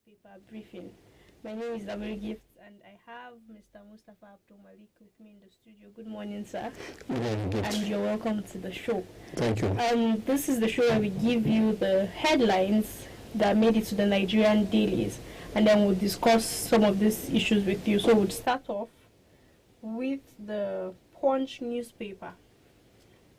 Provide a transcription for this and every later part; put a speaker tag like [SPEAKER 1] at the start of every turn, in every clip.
[SPEAKER 1] newspaper briefing. My name is Dabiri Gifts and I have Mr. Mustafa Abdul Malik with me in the studio. Good morning, sir. And you're welcome to the show.
[SPEAKER 2] Thank you.
[SPEAKER 1] This is the show where we give you the headlines that made it to the Nigerian dailies, and then we'll discuss some of these issues with you. So we'll start off with the Punch newspaper.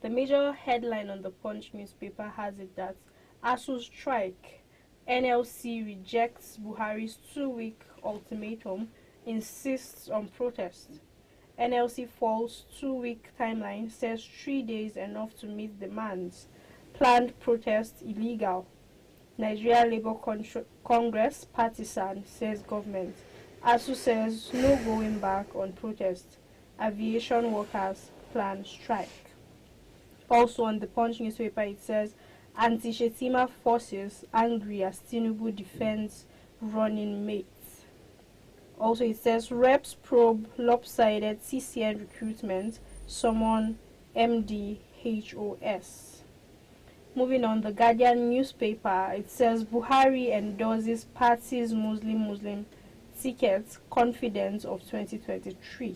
[SPEAKER 1] The major headline on the Punch newspaper has it that ASU strike, NLC rejects Buhari's 2-week ultimatum, insists on protest. NLC falls 2-week timeline, says 3 days enough to meet demands. Planned protest illegal. Nigeria Labour Congress partisan, says government. ASU says no going back on protest. Aviation workers plan strike. Also on the Punch newspaper it says anti-Shetima forces angry as Tinubu defends running mates. Also it says reps probe lopsided CCN recruitment, summon MD HOS. Moving on, the Guardian newspaper, it says Buhari endorses party's Muslim tickets, confidence of 2023.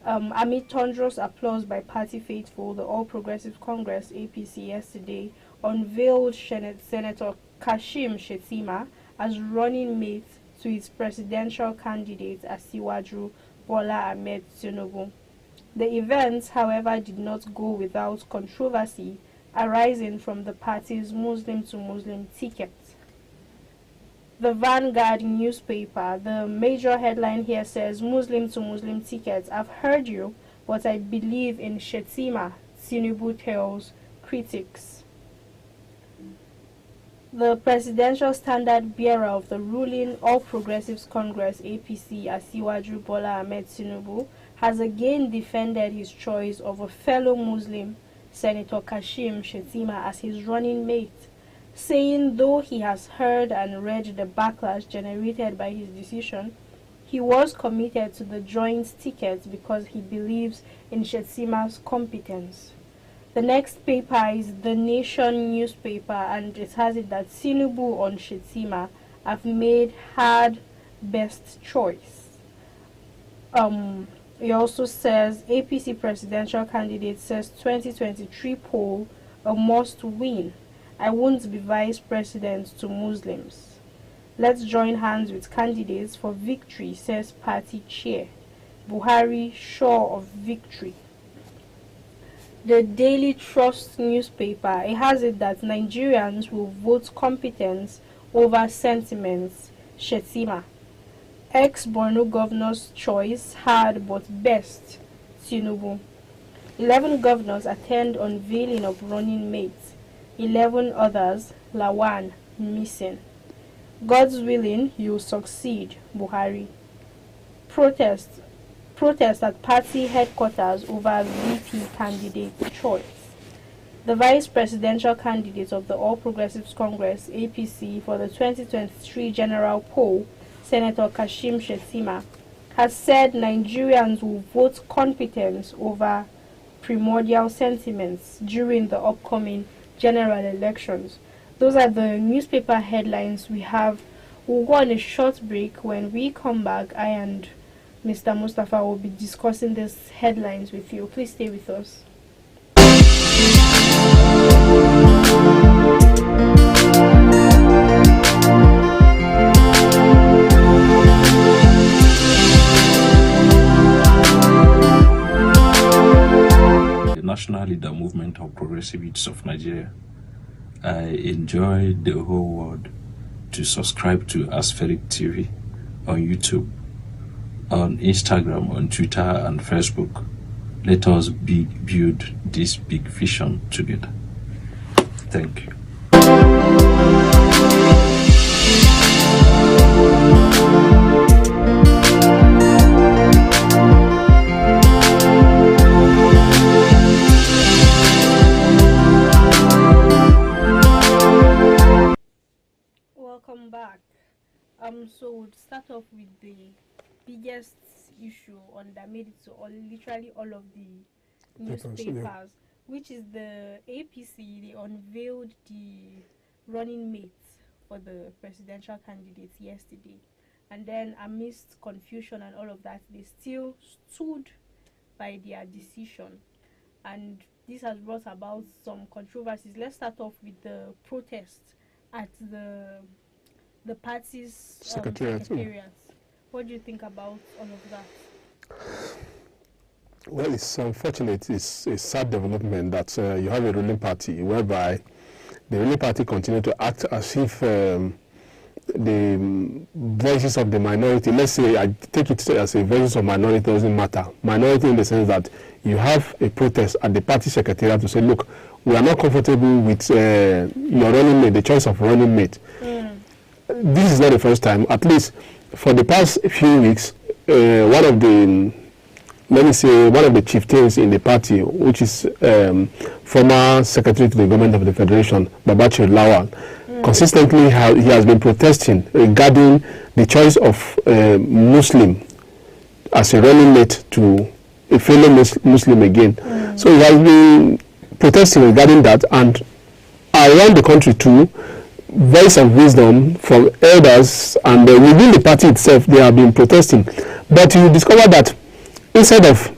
[SPEAKER 1] Amid thunderous applause by party faithful, the All Progressives Congress (APC) yesterday unveiled Senator Kashim Shettima as running mate to its presidential candidate Asiwaju Bola Ahmed Tinubu. The event, however, did not go without controversy arising from the party's Muslim-to-Muslim ticket. The Vanguard newspaper, the major headline here says Muslim-to-Muslim tickets. I've heard you, but I believe in Shettima, Tinubu tells critics. The presidential standard bearer of the ruling All Progressives Congress (APC), Asiwaju Bola Ahmed Tinubu, has again defended his choice of a fellow Muslim, Senator Kashim Shettima, as his running mate, saying though he has heard and read the backlash generated by his decision, he was committed to the joint ticket because he believes in Shettima's competence. The next paper is the Nation newspaper, and it has it that Tinubu on Shettima have made hard best choice. It also says APC presidential candidate says 2023 poll a must win. I won't be vice president to Muslims. Let's join hands with candidates for victory, says party chair. Buhari sure of victory. The Daily Trust newspaper, it has it that Nigerians will vote competence over sentiments, Shettima. Ex-Borno governor's choice hard but best, Tinubu. 11 governors attend unveiling of running mates. 11 others, Lawan, missing. God's willing, you'll succeed, Buhari. Protest at party headquarters over VP candidate choice. The vice presidential candidate of the All Progressives Congress (APC) for the 2023 general poll, Senator Kashim Shettima, has said Nigerians will vote competence over primordial sentiments during the upcoming general elections. Those are the newspaper headlines we have. We'll go on a short break. When we come back, I and Mr. Mustafa will be discussing these headlines with you. Please stay with us.
[SPEAKER 3] The National Leader Movement of Progressive Youths of Nigeria. I enjoy the whole world to subscribe to Aspheric TV on YouTube, on Instagram, on Twitter and Facebook. Let us build this big vision together. Thank you.
[SPEAKER 1] Welcome back. So we'll start off with the biggest issue that made it to literally all of the newspapers, which is the APC. They unveiled the running mates for the presidential candidates yesterday. And then amidst confusion and all of that, they still stood by their decision. And this has brought about some controversies. Let's start off with the protest at the party's secretariat. What do you think about all of that?
[SPEAKER 2] Well, it's unfortunate. It's a sad development that you have a ruling party whereby the ruling party continue to act as if the voices of the minority, let's say I take it as a voices of minority doesn't matter. Minority in the sense that you have a protest at the party secretariat to say, look, we are not comfortable with your running mate, the choice of running mate. This is not the first time. At least for the past few weeks, one of the chieftains in the party, which is former secretary to the government of the federation, Babachi Lawal, consistently he has been protesting regarding the choice of Muslim as a running mate to a fellow Muslim again. So he has been protesting regarding that, and around the country too, voice of wisdom from elders and within the party itself, they have been protesting. But you discover that instead of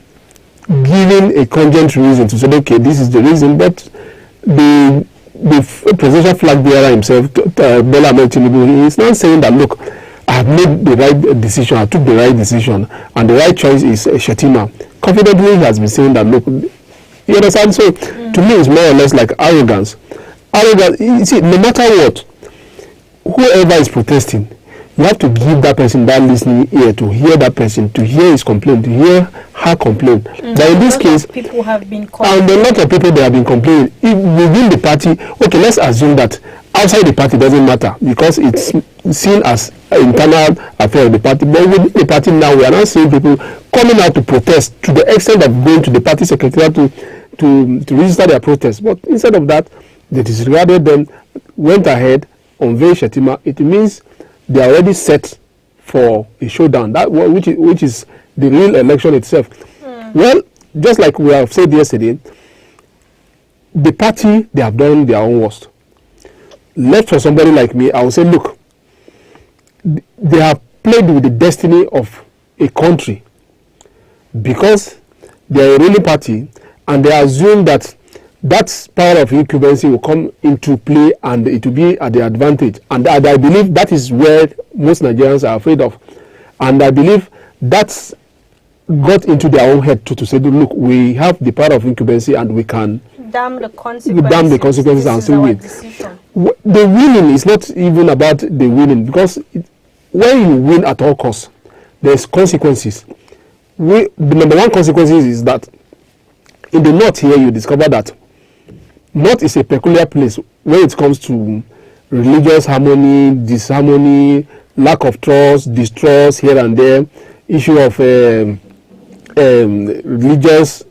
[SPEAKER 2] giving a cogent reason to say, okay, this is the reason, but the presidential flag bearer himself, Bola Ahmed Tinubu, is not saying that, look, I have made the right decision, I took the right decision, and the right choice is Shetima. Confidently, he has been saying that, look, you understand? So, to me, it's more or less like arrogance. Arrogance, you see, no matter what, whoever is protesting, you have to give that person that listening ear to hear that person, to hear his complaint, to hear her complaint. But in this case,
[SPEAKER 1] people have been
[SPEAKER 2] and a lot of people they have been complaining. If within the party, okay, let's assume that outside the party doesn't matter because it's seen as an internal affair of the party. But within the party now, we are now seeing people coming out to protest to the extent of going to the party secretariat to register their protest. But instead of that, they disregarded them, went ahead, unveiled Shetima. It means they are already set for a showdown, that which is the real election itself. Well, just like we have said yesterday, the party, they have done their own worst. Left for somebody like me, I will say, look, they have played with the destiny of a country because they are a ruling party and they assume that power of incumbency will come into play and it will be at their advantage. And I believe that is where most Nigerians are afraid of. And I believe that's got into their own head to say, look, we have the power of incumbency and we can
[SPEAKER 1] damn the consequences
[SPEAKER 2] and still win. The winning is not even about the winning because when you win at all costs, there's consequences. The number one consequences is that in the north here, you discover that north is a peculiar place when it comes to religious harmony, disharmony, lack of trust, distrust here and there, issue of religious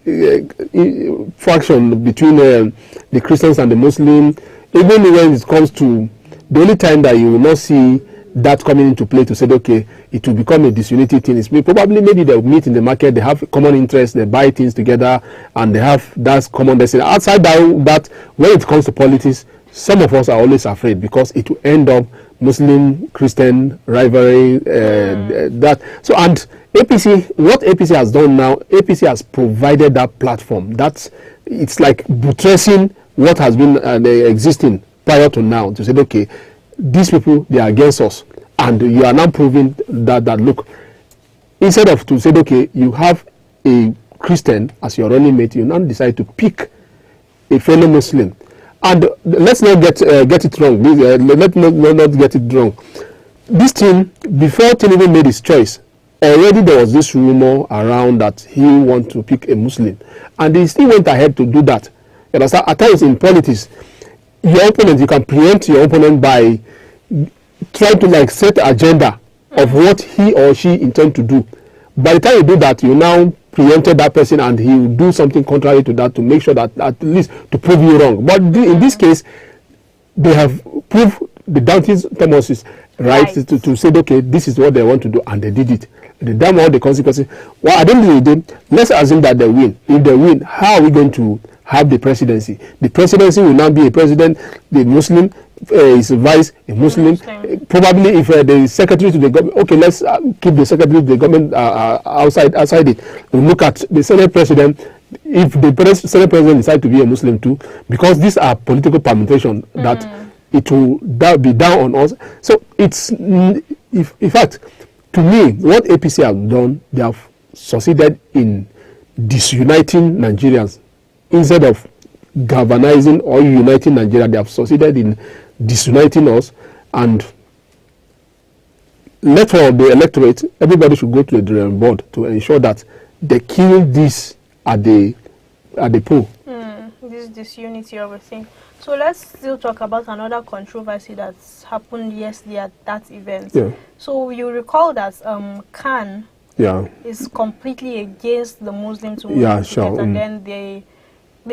[SPEAKER 2] faction between the Christians and the Muslims. Even when it comes to the only time that you will not see that coming into play to say, okay, it will become a disunity thing. It's probably maybe they'll meet in the market, they have common interests, they buy things together, and they have that common destiny. Outside that, when it comes to politics, some of us are always afraid because it will end up Muslim-Christian rivalry. That so, and APC, what APC has done now, APC has provided that platform. That's it's like buttressing what has been existing prior to now to say, okay, these people, they are against us, and you are now proving that look, instead of to say, okay, you have a Christian as your running mate, you now decide to pick a fellow Muslim. And let's not get it wrong. Let's not get it wrong. This thing, before Tinubu made his choice, already there was this rumor around that he want to pick a Muslim, and he still went ahead to do that. You understand? At times in politics, your opponent, you can preempt your opponent by trying to like set the agenda of what he or she intend to do. By the time you do that, you now preempted that person and he will do something contrary to that to make sure that at least to prove you wrong. But in this case, they have proved the doubting Thomas right to say, okay, this is what they want to do, and they did it. They damn all the consequences. Well, at the end of the day, let's assume that they win. If they win, how are we going to have the presidency? The presidency will now be a president, the Muslim, his vice a Muslim. Probably if the secretary to the government, okay, let's keep the secretary to the government outside it. We look at the Senate president. If the Senate president decides to be a Muslim too, because these are political permutations that it will be down on us. So it's, in fact, to me, what APC have done, they have succeeded in disuniting Nigerians instead of galvanizing or uniting Nigeria. They have succeeded in disuniting us, and let for the electorate, everybody should go to the drawing board to ensure that they kill this at the poll.
[SPEAKER 1] This disunity of a thing. So let's still talk about another controversy that's happened yesterday at that event.
[SPEAKER 2] Yeah.
[SPEAKER 1] So you recall that Khan is completely against the Muslim to Muslim ticket, and then they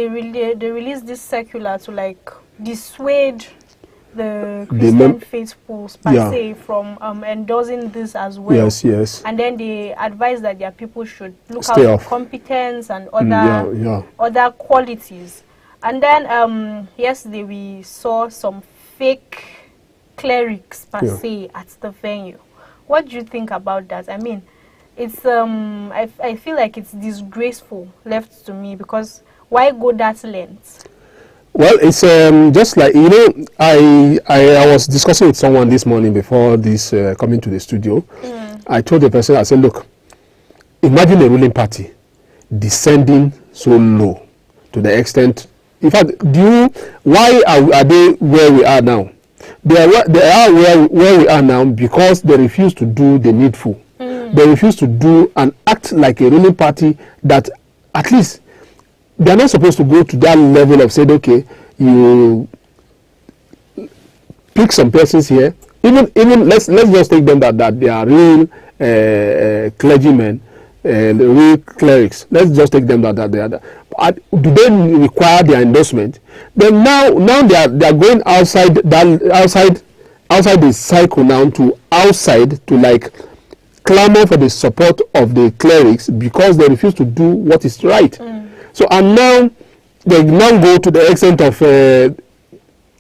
[SPEAKER 1] released this circular to like dissuade the Christian faithful per se from endorsing this as well.
[SPEAKER 2] Yes, yes.
[SPEAKER 1] And then they advise that their people should look out for competence and other qualities. And then yesterday we saw some fake clerics per se at the venue. What do you think about that? I mean, it's I feel like it's disgraceful left to me, because why go that length?
[SPEAKER 2] Well, it's just like, you know, I was discussing with someone this morning before this coming to the studio. I told the person, I said, look, imagine a ruling party descending so low to the extent. In fact, why are they where we are now? They are where we are now because they refuse to do the needful. They refuse to do and act like a ruling party that at least they are not supposed to go to that level of saying, okay, you pick some persons here. Even let's just take them that they are real clergymen, real clerics. Let's just take them that they are. Do they require their endorsement? Then now they are going outside the cycle now to outside to like clamor for the support of the clerics because they refuse to do what is right. So and now they now go to the extent of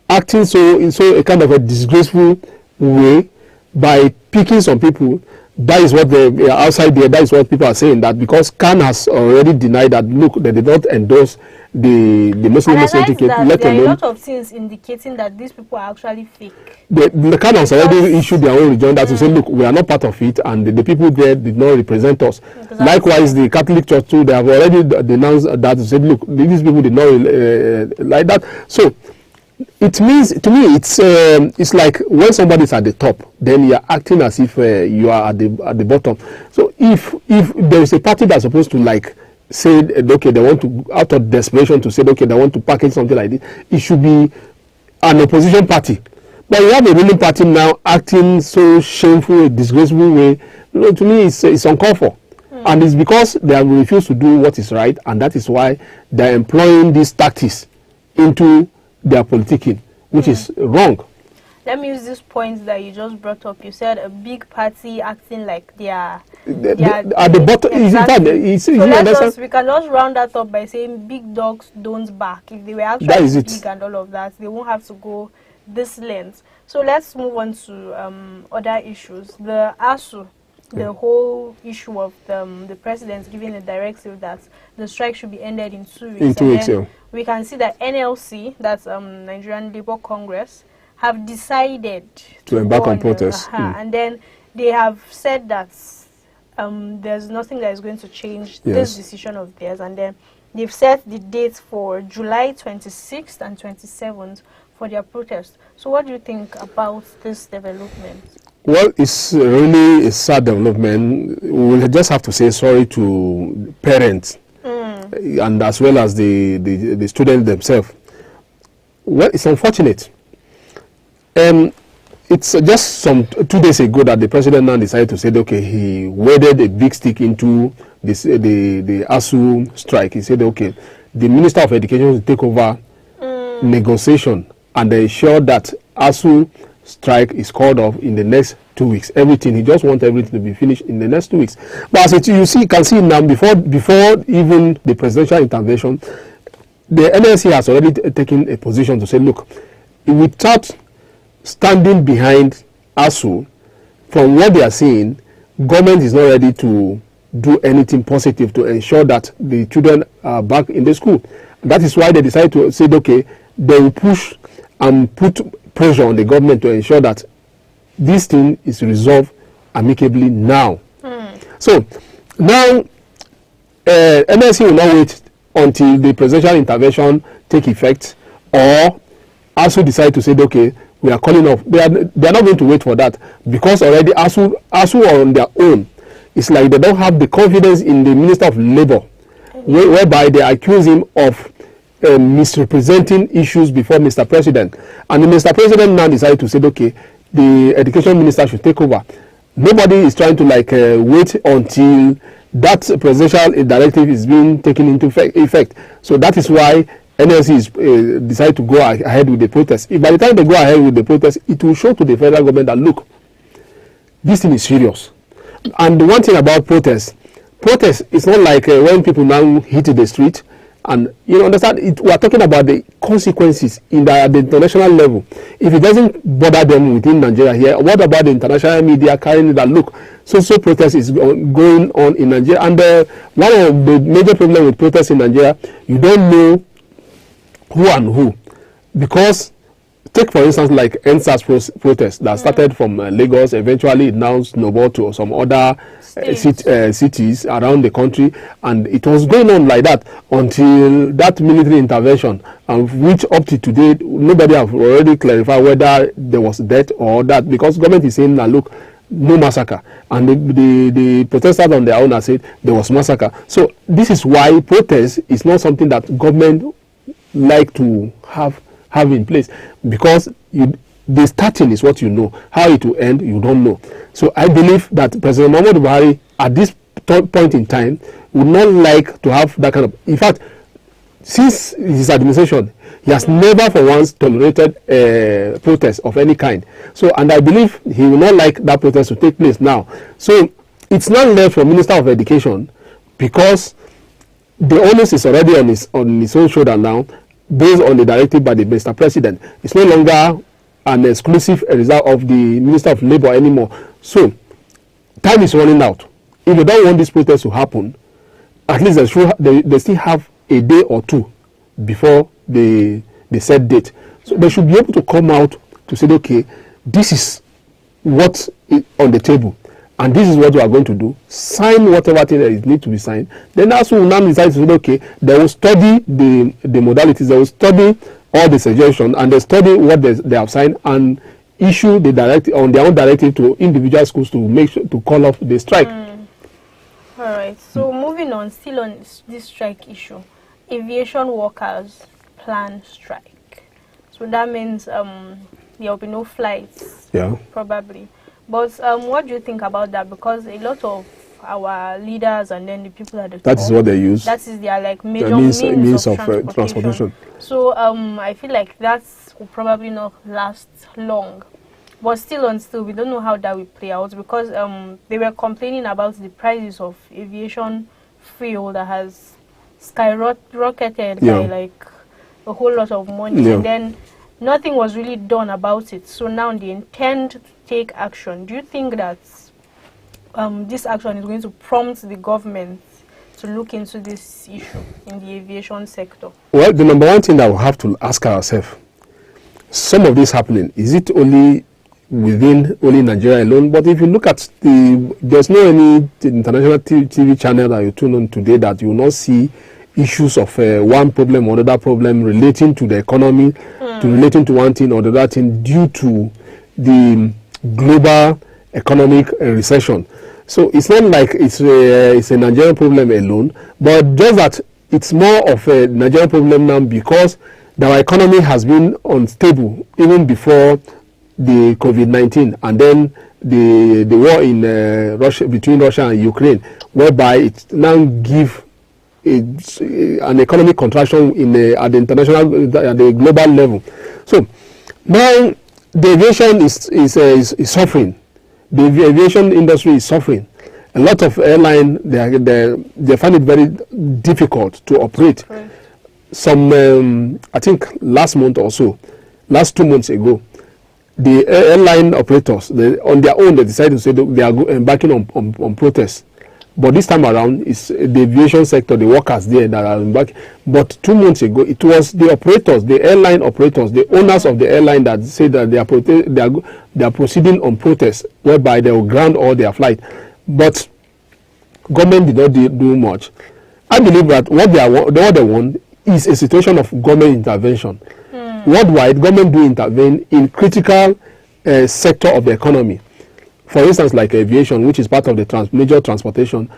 [SPEAKER 2] acting in a kind of a disgraceful way by picking some people. That is what they are outside there. That is what people are saying, that because Khan has already denied that, look, they did not endorse the Muslim ticket.
[SPEAKER 1] There are a lot of things indicating that these people are actually fake.
[SPEAKER 2] The Khan has already issued their own rejoinder to say, look, we are not part of it, and the people there did not represent us. Exactly. Likewise, the Catholic Church too, they have already denounced that to say, look, these people did not like that. So it means, to me, it's like when somebody is at the top, then you are acting as if you are at the bottom. So if there is a party that's supposed to like say, okay, they want to, out of desperation, to say, okay, they want to package something like this, it should be an opposition party. But you have a ruling party now acting so shameful, disgraceful way. You know, to me, it's uncalled for. And it's because they have refused to do what is right, and that is why they are employing these tactics into their politicking, which is wrong.
[SPEAKER 1] Let me use this point that you just brought up. You said a big party acting like they are at the bottom.
[SPEAKER 2] Exactly.
[SPEAKER 1] So we can just round that up by saying big dogs don't bark. If they were actually big and all of that, they won't have to go this length. So let's move on to other issues. The ASU, the whole issue of the president giving a directive that the strike should be ended in 2 weeks.
[SPEAKER 2] In 2 weeks, yeah.
[SPEAKER 1] We can see that NLC, that's Nigerian Labour Congress, have decided
[SPEAKER 2] to embark on protests.
[SPEAKER 1] And then they have said that there's nothing that is going to change this decision of theirs. And then they've set the dates for July 26th and 27th for their protest. So what do you think about this development?
[SPEAKER 2] Well, it's really a sad development. We'll just have to say sorry to parents and as well as the students themselves. Well, it's unfortunate. It's just 2 days ago that the president now decided to say, okay, he waded a big stick into this, the ASU strike. He said, okay, the Minister of Education will take over negotiation and ensure that ASU strike is called off in the next 2 weeks. Everything, he just wants everything to be finished in the next 2 weeks. But as you can see now, before even the presidential intervention, the NLC has already taken a position to say, look, without standing behind ASU. From what they are saying, government is not ready to do anything positive to ensure that the children are back in the school. That is why they decided to say, okay, they will push and put pressure on the government to ensure that this thing is resolved amicably now. So now NSC will not wait until the presidential intervention take effect, or ASU decide to say, okay, we are calling off. They are not going to wait for that, because already ASU are on their own. It's like they don't have the confidence in the Minister of Labour, whereby they accuse him of misrepresenting issues before Mr. President. And the Mr. President now decided to say, okay, the Education Minister should take over. Nobody is trying to wait until that presidential directive is being taken into effect. So that is why NLC is decide to go ahead with the protest. If by the time they go ahead with the protest, it will show to the federal government that, look, this thing is serious. And the one thing about protest is not like when people now hit the street, and you understand, we are talking about the consequences at the international level. If it doesn't bother them within Nigeria here, what about the international media carrying that, look, so protest is going on in Nigeria? And one of the major problems with protests in Nigeria, you don't know who and who, because take for instance like endorsers protest that started from Lagos, eventually it now snowballed to some other cities around the country, and it was going on like that until that military intervention, which up to today nobody have already clarified whether there was death or that, because government is saying that, look, no massacre, and the protesters on their own are saying there was massacre. So this is why protest is not something that government like to have in place, because the starting is what you know, how it will end you don't know. So I believe that President Muhammadu Buhari at this point in time would not like to have that kind of, in fact, since his administration, he has never for once tolerated protest of any kind. So, and I believe he will not like that protest to take place now. So it's not left for Minister of Education, because the onus is already on his own shoulder now, based on the directive by the Mr. President. It's no longer an exclusive result of the Minister of Labour anymore. So time is running out. If you don't want this protest to happen, at least they still have a day or two before the set date. So they should be able to come out to say, okay, this is what's on the table, and this is what we are going to do. Sign whatever thing that needs to be signed. Then ASU will now decide to say, okay, they will study the modalities, they will study all the suggestions, and they study what they have signed, and issue the directive on their own directive to individual schools to make sure to call off the strike.
[SPEAKER 1] All right. So moving on, still on this strike issue, aviation workers plan strike. So that means there will be no flights. Yeah. Probably. But what do you think about that? Because a lot of our leaders and then the people at the top,
[SPEAKER 2] that is what they use.
[SPEAKER 1] That is their major means of transportation. So I feel like that will probably not last long. But still, we don't know how that will play out, because they were complaining about the prices of aviation fuel that has skyrocketed by like a whole lot of money, and then nothing was really done about it. So now they intend to take action. Do you think that this action is going to prompt the government to look into this issue in the aviation sector?
[SPEAKER 2] Well, the number one thing that we have to ask ourselves, some of this happening, is it only within Nigeria alone? But if you look at there's no any international TV channel that you tune on today that you will not see issues of one problem or another problem relating to the economy, to relating to one thing or the other thing, due to the global economic recession. So it's not like it's a Nigerian problem alone, but just that it's more of a Nigerian problem now, because our economy has been unstable even before the COVID-19, and then the war in Russia, between Russia and Ukraine, whereby it now give an economic contraction at the international, at the global level. So now the aviation is suffering. The aviation industry is suffering. A lot of airlines, they find it very difficult to operate. Right. Some, I think last month or so, last 2 months ago, the airline operators, on their own, they decided to say they are embarking on protests. But this time around, it's the aviation sector, the workers there that are embarking. But 2 months ago, it was the operators, the airline operators, the owners of the airline that said that they are proceeding on protests, whereby they will ground all their flight. But government did not do much. I believe that what they want is a situation of government intervention. Worldwide, government do intervene in critical sector of the economy. For instance, like aviation, which is part of the major transportation,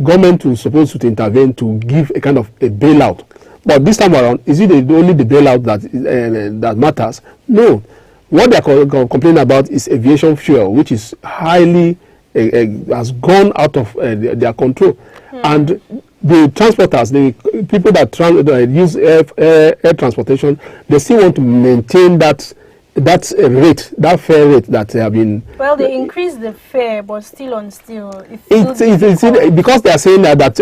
[SPEAKER 2] government is supposed to intervene to give a kind of a bailout. But this time around, is it only the bailout that matters? No. What they are complaining about is aviation fuel, which is highly has gone out of their control. And the transporters, the people that use air transportation, they still want to maintain that rate, that fare rate that they have been. Well,
[SPEAKER 1] they increased the fare, but still
[SPEAKER 2] it's because they are saying that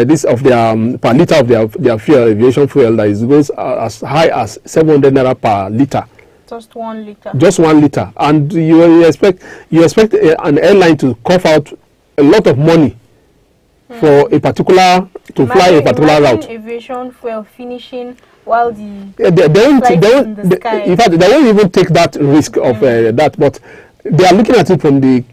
[SPEAKER 2] this of their per liter of their fuel, aviation fuel, that is goes as high as 700 naira per liter.
[SPEAKER 1] Just 1 liter.
[SPEAKER 2] Just 1 liter, and you expect an airline to cough out a lot of money for a particular fly a particular route.
[SPEAKER 1] Aviation fuel finishing while the
[SPEAKER 2] in fact, they won't even take that risk of that, but they are looking at it from the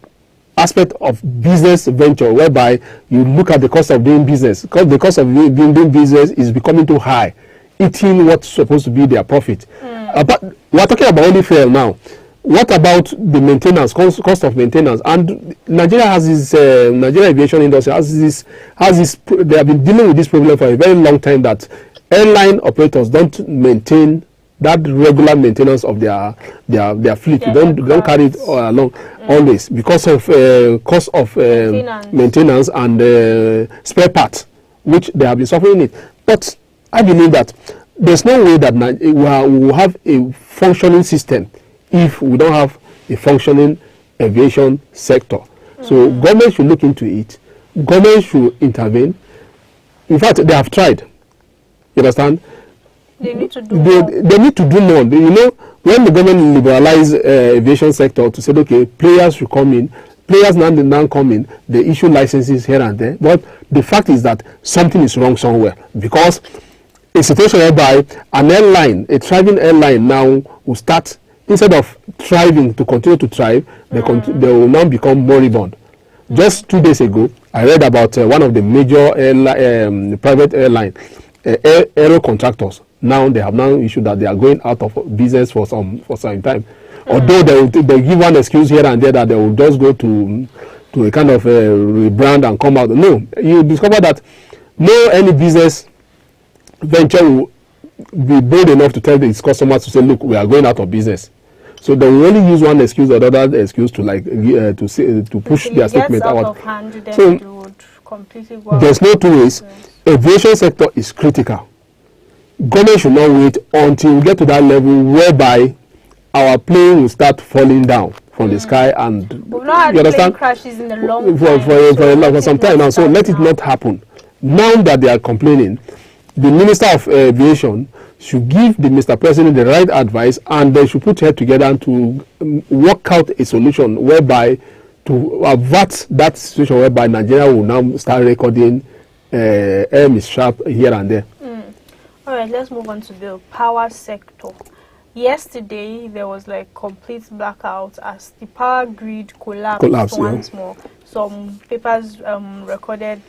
[SPEAKER 2] aspect of business venture, whereby you look at the cost of doing business, because the cost of doing business is becoming too high, eating what's supposed to be their profit. But we are talking about only fuel now. What about the maintenance, cost of maintenance? And Nigeria has this, Nigeria aviation industry has this, they have been dealing with this problem for a very long time, that airline operators don't maintain that regular maintenance of their fleet. They don't carry it along always, because of cost of maintenance and spare parts, which they have been suffering it. But I believe that there's no way that we will have a functioning system if we don't have a functioning aviation sector. So government should look into it. Government should intervene. In fact, they have tried. You understand?
[SPEAKER 1] They need to do more.
[SPEAKER 2] They need to do more. You know, when the government liberalize aviation sector to say, okay, players should come in, players now come in, they issue licenses here and there. But the fact is that something is wrong somewhere, because a situation whereby an airline, a thriving airline now will start, instead of thriving to continue to thrive, they will now become moribund. Just 2 days ago, I read about one of the major private airline, aero contractors. Now they have issued that they are going out of business for some time. Although they give one excuse here and there that they will just go to a kind of rebrand and come out. No, you discover that any business venture will be bold enough to tell its customers to say, look, we are going out of business. So they will only use one excuse or other excuse to to push their statement out. So there's no two ways. Aviation sector is critical. Government should not wait until we get to that level whereby our plane will start falling down from the sky, and
[SPEAKER 1] you understand, crashes in the long
[SPEAKER 2] for some time now. So let it not happen. Now that they are complaining, the Minister of Aviation should give the Mr. President the right advice, and they should put head together to work out a solution whereby to avert that situation whereby Nigeria will now start recording air mishap here and there.
[SPEAKER 1] All right, let's move on to the power sector. Yesterday, there was like complete blackout as the power grid collapsed once more. Some papers recorded.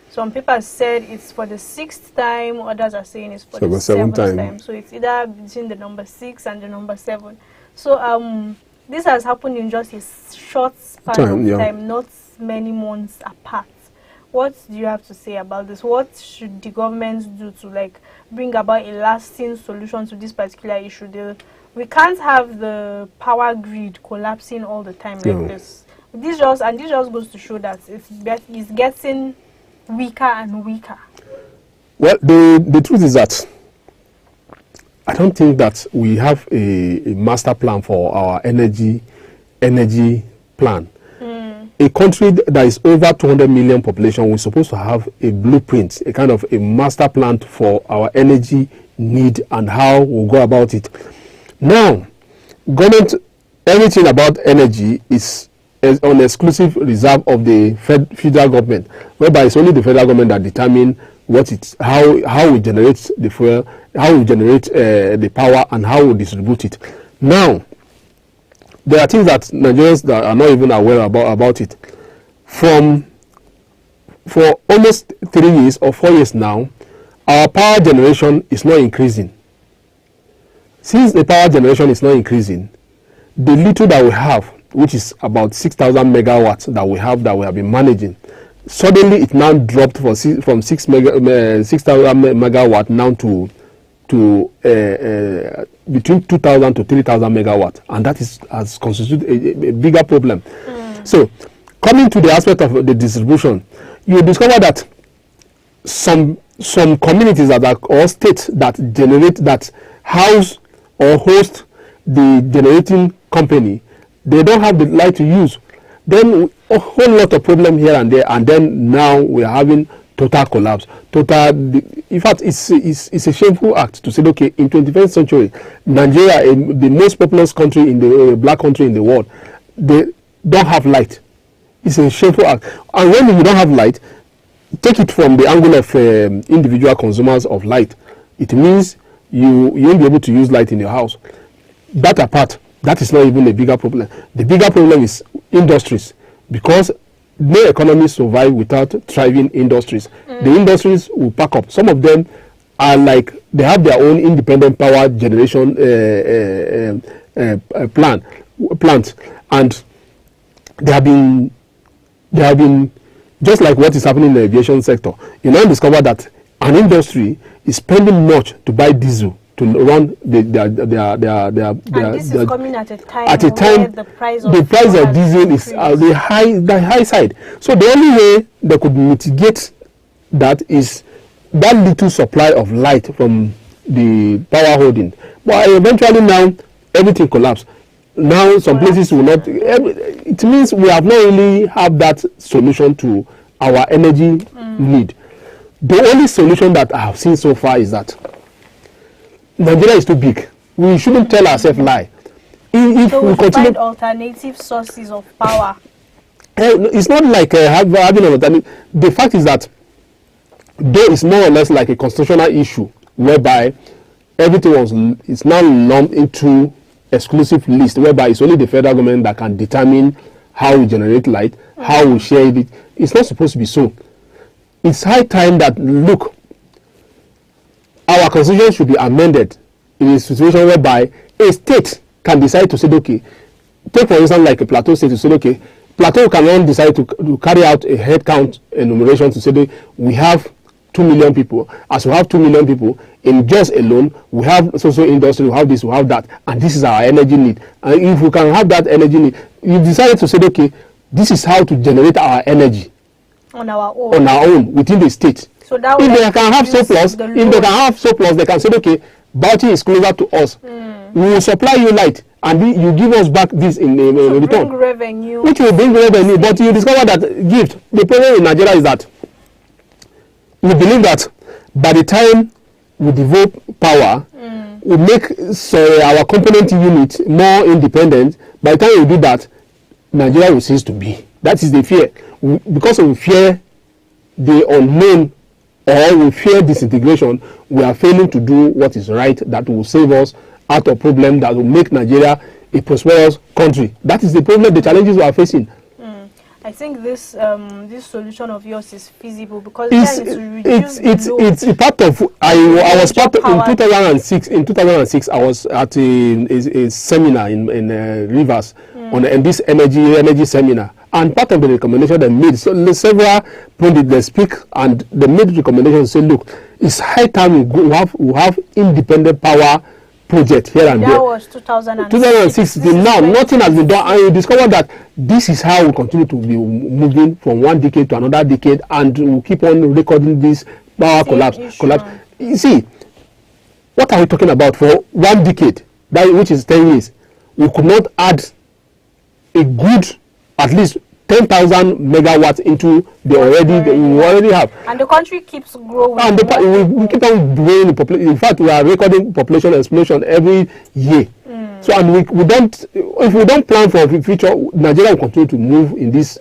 [SPEAKER 1] Some papers said it's for the 6th time. Others are saying it's for the 7th time. So it's either between the number 6 and the number 7. So this has happened in just a short span of time, not many months apart. What do you have to say about this? What should the government do to bring about a lasting solution to this particular issue? We can't have the power grid collapsing all the time like this. This just goes to show that it's getting weaker and weaker.
[SPEAKER 2] Well, the truth is that I don't think that we have a master plan for our energy plan. A country that is over 200 million population, we're supposed to have a blueprint, a kind of a master plan for our energy need and how we'll go about it. Now, government, everything about energy is on exclusive reserve of the federal government, whereby it's only the federal government that determine how we generate the fuel, how we generate the power, and how we distribute it. Now, there are things that Nigerians that are not even aware about it. For almost 3 years or 4 years now, our power generation is not increasing. Since the power generation is not increasing, the little that we have, which is about 6,000 megawatts that we have been managing, suddenly it now dropped from 6,000 megawatt now to between 2,000 to 3,000 megawatts, and that has constituted a bigger problem. So, coming to the aspect of the distribution, you discover that some communities that are, or states that house or host the generating company, they don't have the light to use. Then a whole lot of problem here and there, and then now we are having total collapse. In fact, it's a shameful act to say, okay, in 21st century, Nigeria, the most populous country in the black country in the world, they don't have light. It's a shameful act. And when you don't have light, take it from the angle of individual consumers of light. It means you won't be able to use light in your house. That apart, that is not even a bigger problem. The bigger problem is industries, because no economy survive without thriving industries. The industries will pack up. Some of them are like, they have their own independent power generation plants, and they have been just like what is happening in the aviation sector. You now discover that an industry is spending much to buy diesel to run their
[SPEAKER 1] this is coming at a time where the price of
[SPEAKER 2] diesel is the high side. So the only way they could mitigate that is that little supply of light from the power holding. But eventually now everything collapsed. Now some places will not. It means we have not really have that solution to our energy need. The only solution that I have seen so far is that Nigeria is too big. We shouldn't tell ourselves lie. If
[SPEAKER 1] so
[SPEAKER 2] we continue,
[SPEAKER 1] find alternative sources of power.
[SPEAKER 2] It's not like having an alternative. The fact is that there is more or less like a constitutional issue whereby everything is now lumped into exclusive list, whereby it's only the federal government that can determine how we generate light, how we share it. It's not supposed to be so. It's high time that, look, our constitution should be amended in a situation whereby a state can decide to say, okay, take for instance like a Plateau state to say, okay, Plateau can decide to carry out a head count enumeration to say, we have 2 million people. As we have 2 million people, in just alone, we have social industry, we have this, we have that, and this is our energy need. And if we can have that energy need, you decided to say, okay, this is how to generate our energy
[SPEAKER 1] on our own
[SPEAKER 2] within the state.
[SPEAKER 1] So that
[SPEAKER 2] if they can have surplus, they can say, okay, Bauchi is closer to us. We will supply you light, and you give us back this in return.
[SPEAKER 1] Revenue.
[SPEAKER 2] Which will bring revenue, but you discover that the problem in Nigeria is that we believe that by the time we develop power, we make our component unit more independent. By the time we do that, Nigeria will cease to be. That is the fear. Because we fear the unknown, or we fear disintegration, we are failing to do what is right, that will save us out of problem, that will make Nigeria a prosperous country. That is the problem, the challenges we are facing.
[SPEAKER 1] I think this this solution of yours is feasible, because it's
[SPEAKER 2] a part of. I was part of, in 2006. In 2006, I was at a seminar in Rivers on this energy seminar, and part of the recommendation they made. So several pundits they speak, and they made recommendations. Say, look, it's high time we have independent power project here and there.
[SPEAKER 1] That was 2006.
[SPEAKER 2] 2006 till now, nothing has been done, and you discover that this is how we continue to be moving from one decade to another decade, and we keep on recording this power collapse. You see, what are we talking about? For 1 decade, which is 10 years, we could not add a good, at least 10,000 megawatts into we already have.
[SPEAKER 1] And the country keeps growing.
[SPEAKER 2] And we keep on growing the population. In fact, we are recording population explosion every year. So, and we don't, if we don't plan for the future, Nigeria will continue to move in this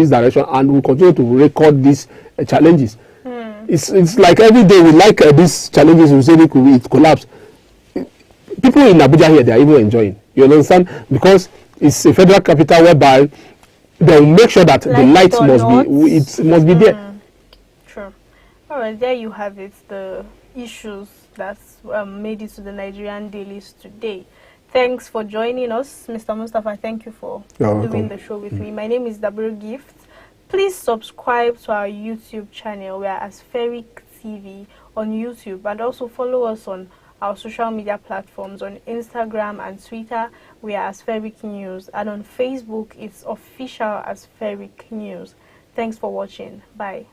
[SPEAKER 2] direction, and we continue to record these challenges. It's like every day we like these challenges. We say it collapse. People in Abuja here, they are even enjoying. You understand? Because it's a federal capital whereby they will make sure that the light must be there.
[SPEAKER 1] True. All right, there you have it. The issues that made it to the Nigerian dailies today. Thanks for joining us, Mr. Mustafa. Thank you for doing the show with me. My name is Daburu Gift. Please subscribe to our YouTube channel. We are Aspheric TV on YouTube, and also follow us on our social media platforms. On Instagram and Twitter, we are Aspheric News, and on Facebook, it's official Aspheric News. Thanks for watching. Bye.